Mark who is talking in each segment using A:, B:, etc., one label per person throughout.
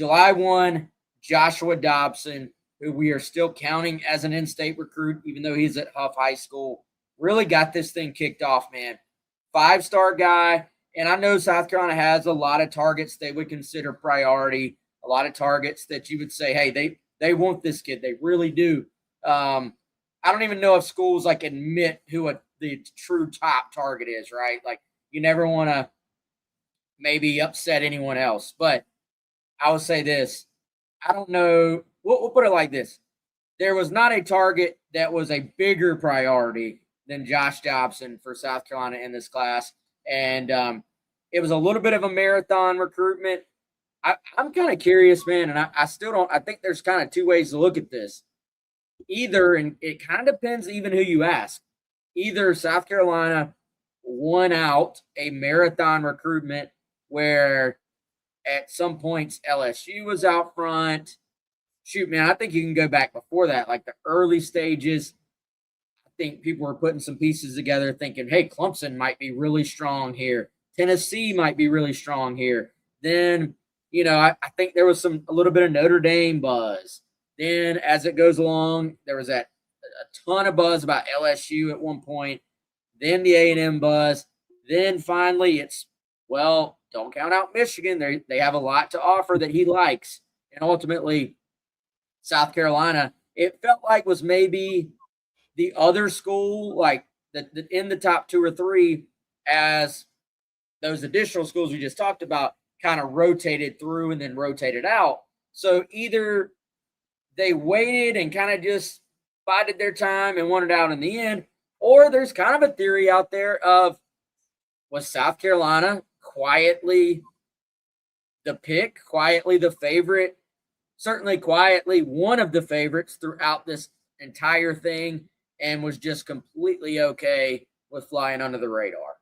A: July 1, Joshua Dobson, who we are still counting as an in-state recruit, even though he's at Huff High School, really got this thing kicked off, man. 5-star guy. And I know South Carolina has a lot of targets they would consider priority, a lot of targets that you would say, hey, they want this kid. They really do. I don't even know if schools like admit who the true top target is, right? Like you never want to maybe upset anyone else. But I will say this. I don't know. We'll put it like this. There was not a target that was a bigger priority than Josh Dobson for South Carolina in this class. And it was a little bit of a marathon recruitment. I'm kind of curious, man, and I still don't – I think there's kind of two ways to look at this. Either, and it kind of depends even who you ask, either South Carolina won out a marathon recruitment where at some points LSU was out front. Shoot, man, I think you can go back before that, like the early stages. I think people were putting some pieces together thinking, hey, Clemson might be really strong here. Tennessee might be really strong here. Then, you know, I think there was a little bit of Notre Dame buzz. Then as it goes along, there was a ton of buzz about LSU at one point. Then the A&M buzz. Then finally it's, well, don't count out Michigan. They have a lot to offer that he likes. And ultimately, South Carolina, it felt like was maybe the other school, like in the top 2 or 3, as those additional schools we just talked about kind of rotated through and then rotated out. So either they waited and kind of just bided their time and won it out in the end, or there's kind of a theory out there of, was South Carolina quietly the pick, quietly the favorite, certainly quietly one of the favorites throughout this entire thing, and was just completely okay with flying under the radar?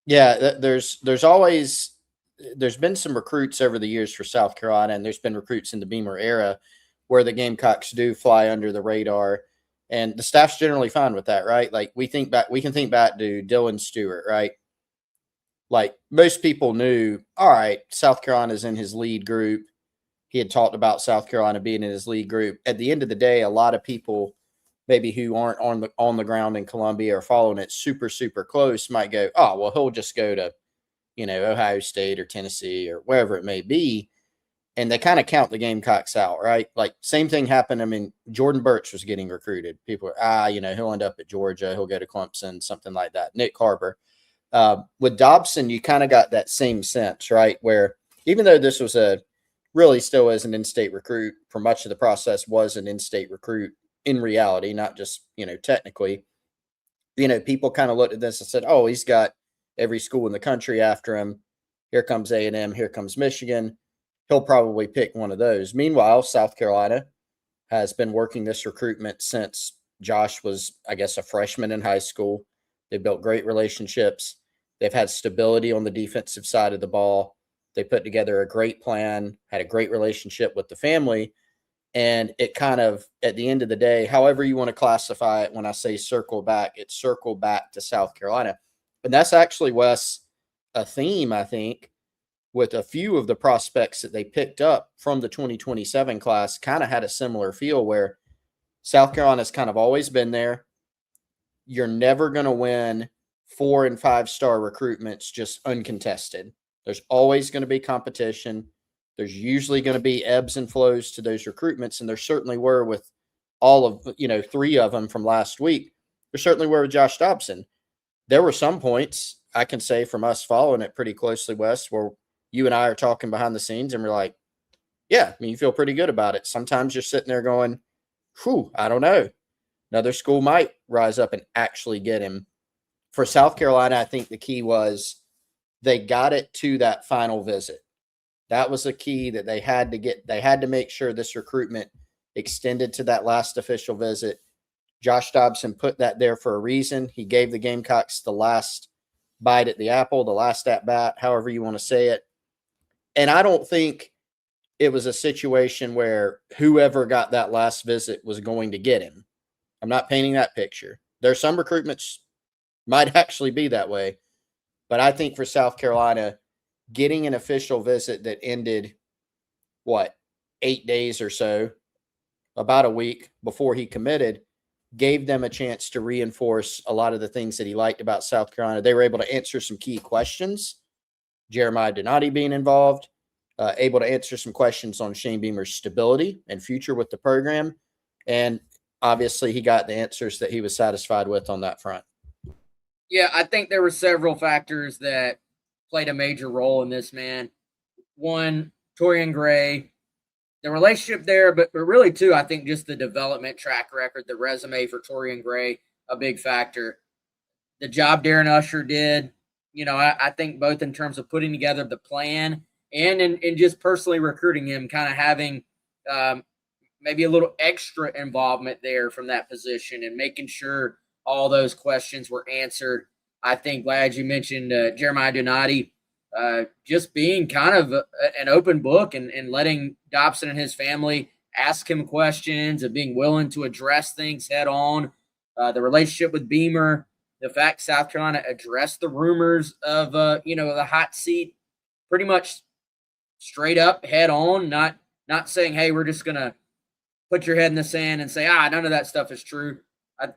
B: Yeah, there's been some recruits over the years for South Carolina, and there's been recruits in the Beamer era where the Gamecocks do fly under the radar, and the staff's generally fine with that, right? Like we can think back to Dylan Stewart, right? Like most people knew, all right, South Carolina's in his lead group. He had talked about South Carolina being in his lead group. At the end of the day, a lot of people maybe who aren't on the ground in Columbia or following it super, super close might go, oh, well, he'll just go to, Ohio State or Tennessee or wherever it may be. And they kind of count the Gamecocks out, right? Like same thing happened. I mean, Jordan Birch was getting recruited. People are, he'll end up at Georgia. He'll go to Clemson, something like that. Nick Carver. With Dobson, you kind of got that same sense, right? Where even though this was really still as an in-state recruit for much of the process was an in-state recruit in reality, not just, technically, people kind of looked at this and said, oh, he's got every school in the country after him. Here comes A&M. Here comes Michigan. He'll probably pick one of those. Meanwhile, South Carolina has been working this recruitment since Josh was, I guess, a freshman in high school. They built great relationships. They've had stability on the defensive side of the ball. They put together a great plan, had a great relationship with the family. And it kind of, at the end of the day, however you want to classify it, when I say circle back, it's circle back to South Carolina. And that's actually, Wes, a theme, I think, with a few of the prospects that they picked up from the 2027 class kind of had a similar feel where South Carolina's kind of always been there. You're never going to win 4- and 5-star recruitments just uncontested. There's always going to be competition. There's usually going to be ebbs and flows to those recruitments, and there certainly were with all of, 3 of them from last week. There certainly were with Josh Dobson. There were some points, I can say from us following it pretty closely, Wes, where you and I are talking behind the scenes, and we're like, yeah, I mean, you feel pretty good about it. Sometimes you're sitting there going, whew, I don't know. Another school might rise up and actually get him. For South Carolina, I think the key was they got it to that final visit. That was a key that they had to get. They had to make sure this recruitment extended to that last official visit. Josh Dobson put that there for a reason. He gave the Gamecocks the last bite at the apple, the last at bat, however you want to say it. And I don't think it was a situation where whoever got that last visit was going to get him. I'm not painting that picture. There's some recruitments might actually be that way. But I think for South Carolina, getting an official visit that ended what, 8 days or so, about a week before he committed, gave them a chance to reinforce a lot of the things that he liked about South Carolina. They were able to answer some key questions. Jeremiah Donati being involved, able to answer some questions on Shane Beamer's stability and future with the program. And obviously he got the answers that he was satisfied with on that front.
A: Yeah, I think there were several factors that played a major role in this, man. One, Torian Gray, the relationship there, but really, too, I think just the development track record, the resume for Torian Gray, a big factor. The job Darren Usher did, I think both in terms of putting together the plan and in just personally recruiting him, kind of having maybe a little extra involvement there from that position and making sure all those questions were answered. I think, glad you mentioned Jeremiah Donati, just being kind of an open book and letting Dobson and his family ask him questions and being willing to address things head on. The relationship with Beamer, the fact South Carolina addressed the rumors of, the hot seat pretty much straight up head on, not saying, hey, we're just going to put your head in the sand and say, none of that stuff is true.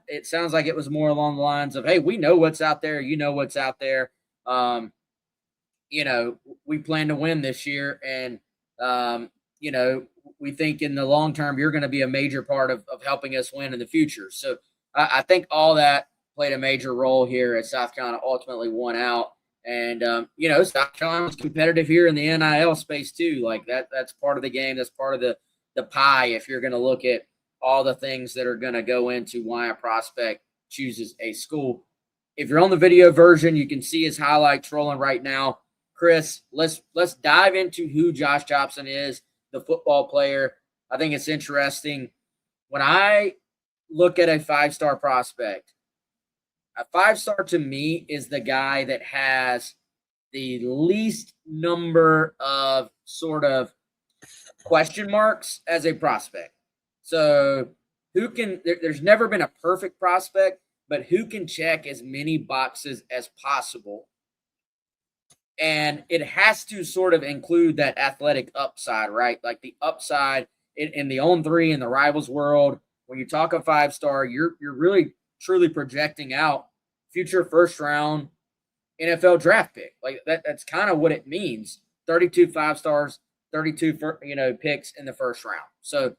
A: It sounds like it was more along the lines of, hey, we know what's out there. You know what's out there. We plan to win this year. And, we think in the long term, you're going to be a major part of helping us win in the future. So I think all that played a major role here as South Carolina ultimately won out. And, South Carolina was competitive here in the NIL space too. Like that's part of the game. That's part of the pie. If you're going to look at all the things that are going to go into why a prospect chooses a school. If you're on the video version, you can see his highlights rolling right now. Chris, let's dive into who Josh Dobson is, the football player. I think it's interesting. When I look at a 5-star prospect, a 5-star to me is the guy that has the least number of sort of question marks as a prospect. So there's never been a perfect prospect, but who can check as many boxes as possible. And it has to sort of include that athletic upside, right? Like the upside in the On3 and the Rivals world. When you talk a 5-star, you're really truly projecting out future first round NFL draft pick. Like that's kind of what it means. 32 5-stars, 32 picks in the first round. So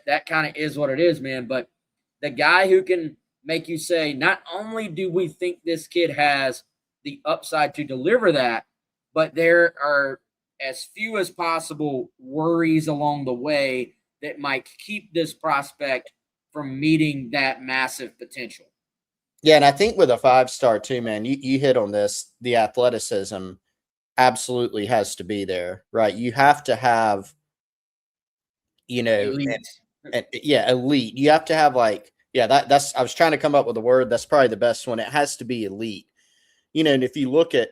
A: that kind of is what it is, man. But the guy who can make you say, not only do we think this kid has the upside to deliver that, but there are as few as possible worries along the way that might keep this prospect from meeting that massive potential.
B: Yeah, and I think with a 5-star too, man, you hit on this. The athleticism absolutely has to be there, right? You have to have, elite. Elite. You have to have that's I was trying to come up with a word. That's probably the best one. It has to be elite. And if you look at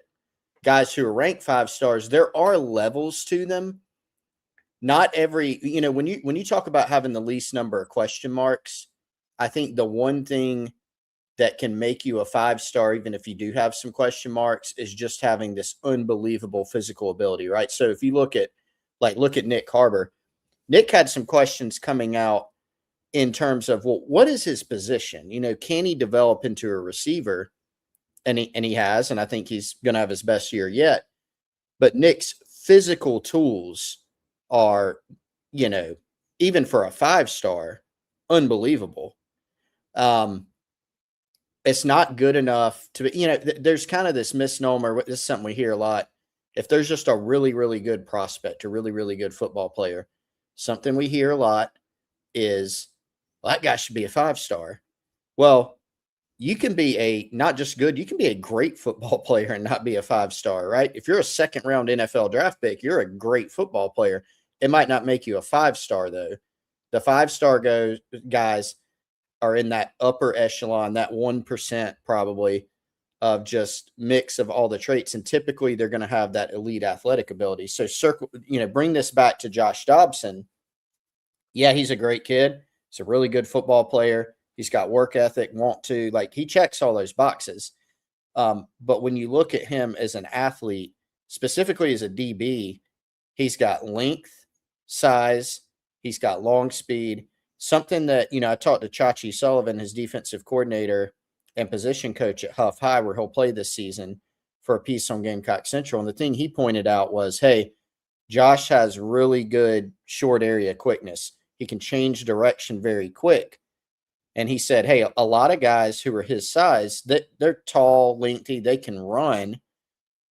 B: guys who are ranked 5 stars, there are levels to them. Not every, when you talk about having the least number of question marks, I think the one thing that can make you a 5-star, even if you do have some question marks, is just having this unbelievable physical ability, right? So if you look at Nick Harbor, Nick had some questions coming out in terms of, well, what is his position? Can he develop into a receiver? And he has, and I think he's going to have his best year yet. But Nick's physical tools are, even for a 5-star, unbelievable. It's not good enough to, there's kind of this misnomer. This is something we hear a lot. If there's just a really, really good prospect, a really, really good football player, something we hear a lot is, well, that guy should be a 5-star. Well, you can be not just good, you can be a great football player and not be a 5-star, right? If you're a 2nd-round NFL draft pick, you're a great football player. It might not make you a 5-star, though. The 5-star guys are in that upper echelon, that 1% probably of just mix of all the traits. And typically they're going to have that elite athletic ability. So bring this back to Josh Dobson. Yeah, he's a great kid. He's a really good football player. He's got work ethic, he checks all those boxes. But when you look at him as an athlete, specifically as a DB, he's got length, size. He's got long speed. Something that, I talked to Chachi Sullivan, his defensive coordinator and position coach at Huff High, where he'll play this season, for a piece on Gamecock Central. And the thing he pointed out was, hey, Josh has really good short area quickness. He can change direction very quick. And he said, hey, a lot of guys who are his size, they're tall, lengthy, they can run,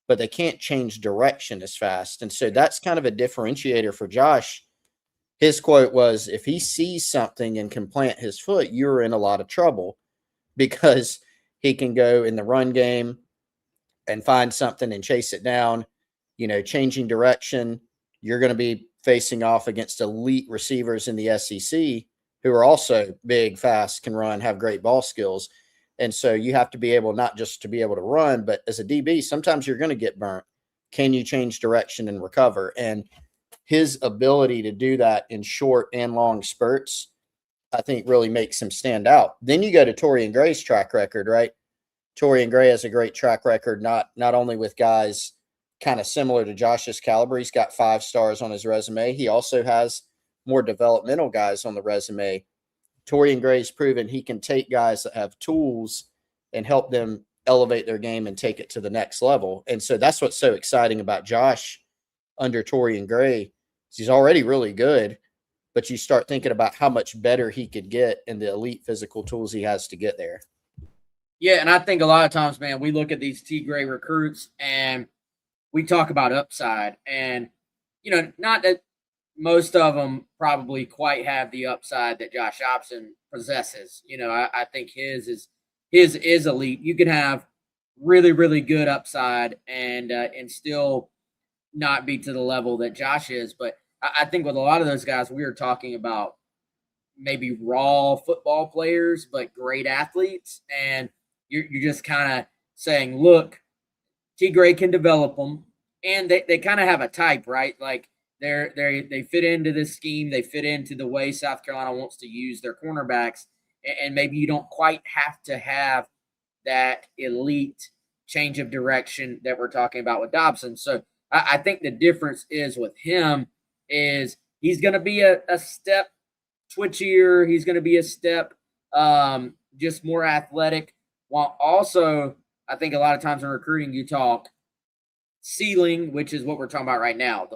B: but they can't change direction as fast. And so that's kind of a differentiator for Josh. His quote was, if he sees something and can plant his foot, you're in a lot of trouble, because he can go in the run game and find something and chase it down, changing direction. You're going to be facing off against elite receivers in the SEC who are also big, fast, can run, have great ball skills. And so you have to be able not just to be able to run, but as a DB, sometimes you're going to get burnt. Can you change direction and recover? And his ability to do that in short and long spurts, I think, really makes him stand out. Then you go to Torian Gray's track record, right? Torian Gray has a great track record, not only with guys kind of similar to Josh's caliber. He's got 5 stars on his resume. He also has more developmental guys on the resume. Torian Gray's proven he can take guys that have tools and help them elevate their game and take it to the next level. And so that's what's so exciting about Josh under Torian Gray. He's already really good, but you start thinking about how much better he could get and the elite physical tools he has to get there.
A: Yeah, and I think a lot of times, man, we look at these T. Gray recruits and we talk about upside. And, not that most of them probably quite have the upside that Josh Dobson possesses. I think his is elite. You can have really, really good upside and still not be to the level that Josh is. But I think with a lot of those guys, we are talking about maybe raw football players, but great athletes. And you're just kind of saying, look, T. Gray can develop them. And they kind of have a type, right? Like they fit into this scheme. They fit into the way South Carolina wants to use their cornerbacks. And maybe you don't quite have to have that elite change of direction that we're talking about with Dobson. So I think the difference is with him is he's going to be a step twitchier. He's going to be a step just more athletic. While also, I think a lot of times in recruiting, you talk ceiling, which is what we're talking about right now.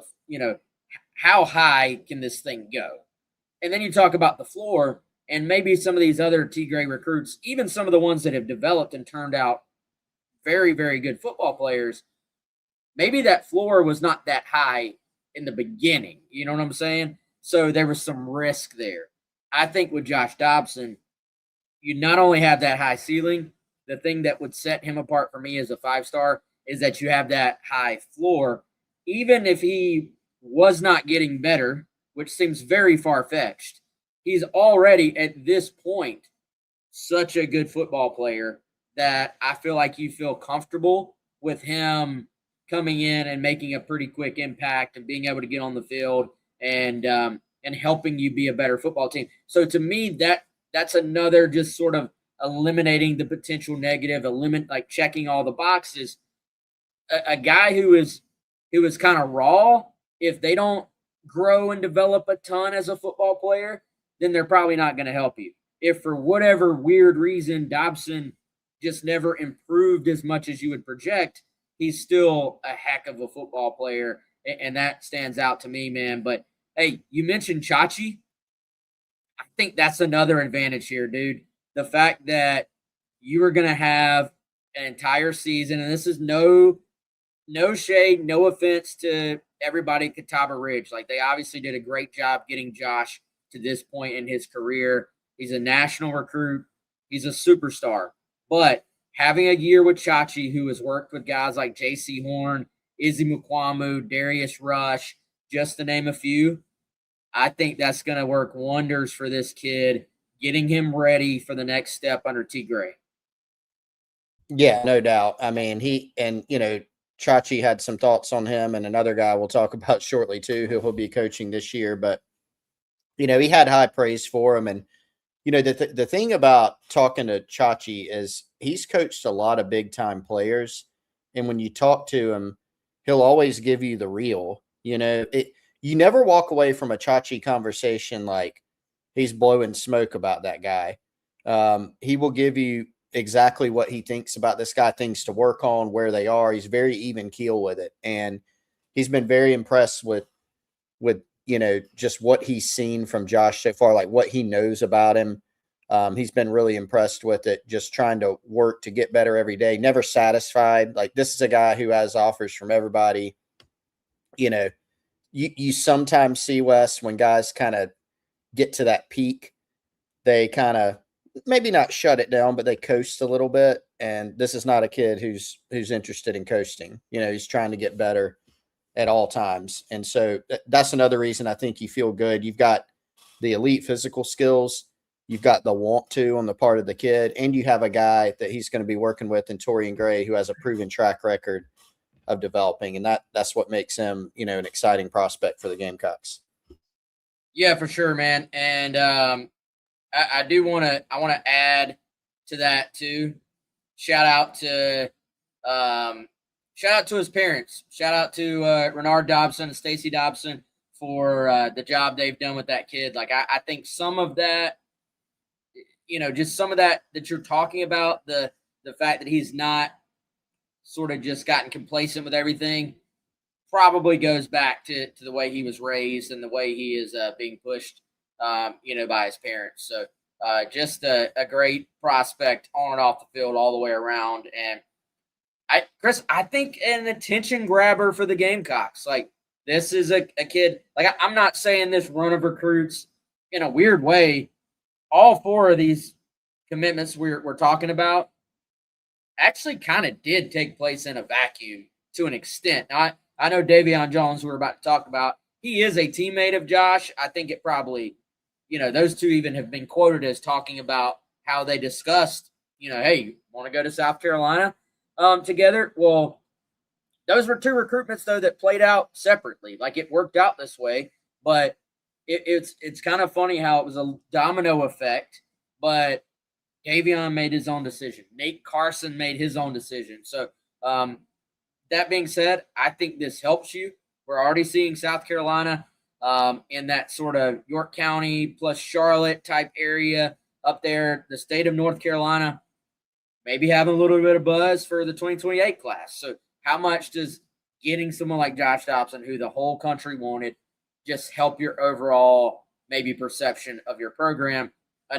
A: How high can this thing go? And then you talk about the floor, and maybe some of these other T. Gray recruits, even some of the ones that have developed and turned out very, very good football players, maybe that floor was not that high in the beginning. You know what I'm saying? So there was some risk there. I think with Josh Dobson, you not only have that high ceiling, the thing that would set him apart for me as a 5-star is that you have that high floor. Even if he was not getting better, which seems very far-fetched, he's already at this point such a good football player that I feel like you feel comfortable with him coming in and making a pretty quick impact and being able to get on the field and helping you be a better football team. So to me, that's another just sort of eliminating the potential negative, like checking all the boxes. A guy who is kind of raw, if they don't grow and develop a ton as a football player, then they're probably not going to help you. If for whatever weird reason Dobson just never improved as much as you would project, he's still a heck of a football player, and that stands out to me, man. But hey, you mentioned Chachi. I think that's another advantage here, dude. The fact that you are going to have an entire season, and this is no shade, no offense to everybody at Catawba Ridge. Like, they obviously did a great job getting Josh to this point in his career. He's a national recruit. He's a superstar. But having a year with Chachi, who has worked with guys like J.C. Horn, Izzy Mukwamu, Darius Rush, just to name a few, I think that's going to work wonders for this kid, getting him ready for the next step under T. Gray.
B: Yeah, no doubt. I mean, Chachi had some thoughts on him, and another guy we'll talk about shortly too, who he'll be coaching this year. But, he had high praise for him. And, the thing about talking to Chachi is he's coached a lot of big time players. And when you talk to him, he'll always give you the real. you never walk away from a Chachi conversation like he's blowing smoke about that guy. He will give you exactly what he thinks about this guy, things to work on, where they are. He's very even keel with it, and he's been very impressed with just what he's seen from Josh so far, like what he knows about him. He's been really impressed with it, just trying to work to get better every day, never satisfied. Like, this is a guy who has offers from everybody. You sometimes see, Wes, when guys kind of get to that peak, they kind of maybe not shut it down, but they coast a little bit. And this is not a kid who's interested in coasting. He's trying to get better at all times. And so that's another reason I think you feel good. You've got the elite physical skills. You've got the want to on the part of the kid, and you have a guy that he's going to be working with in Torian Gray who has a proven track record of developing. And that's what makes him, an exciting prospect for the Gamecocks.
A: Yeah, for sure, man. And I want to add to that too. Shout out to his parents. Shout out to Renard Dobson and Stacy Dobson for the job they've done with that kid. Like, I think some of that, just some of that you're talking about, the fact that he's not sort of just gotten complacent with everything, probably goes back to the way he was raised and the way he is being pushed, by his parents. So just a great prospect on and off the field all the way around. And Chris, I think an attention grabber for the Gamecocks. Like, this is a kid, like, I'm not saying this run of recruits in a weird way. All four of these commitments we're talking about actually kind of did take place in a vacuum to an extent. Now, I know Davion Jones, who we're about to talk about, he is a teammate of Josh. I think it probably, those two even have been quoted as talking about how they discussed, hey, you want to go to South Carolina together? Well, those were two recruitments, though, that played out separately. Like, it worked out this way, but it's kind of funny how it was a domino effect, but Davion made his own decision. Nate Carson made his own decision. So, that being said, I think this helps you. We're already seeing South Carolina in that sort of York County plus Charlotte type area up there, the state of North Carolina, maybe having a little bit of buzz for the 2028 class. So how much does getting someone like Josh Dobson, who the whole country wanted, just help your overall maybe perception of your program?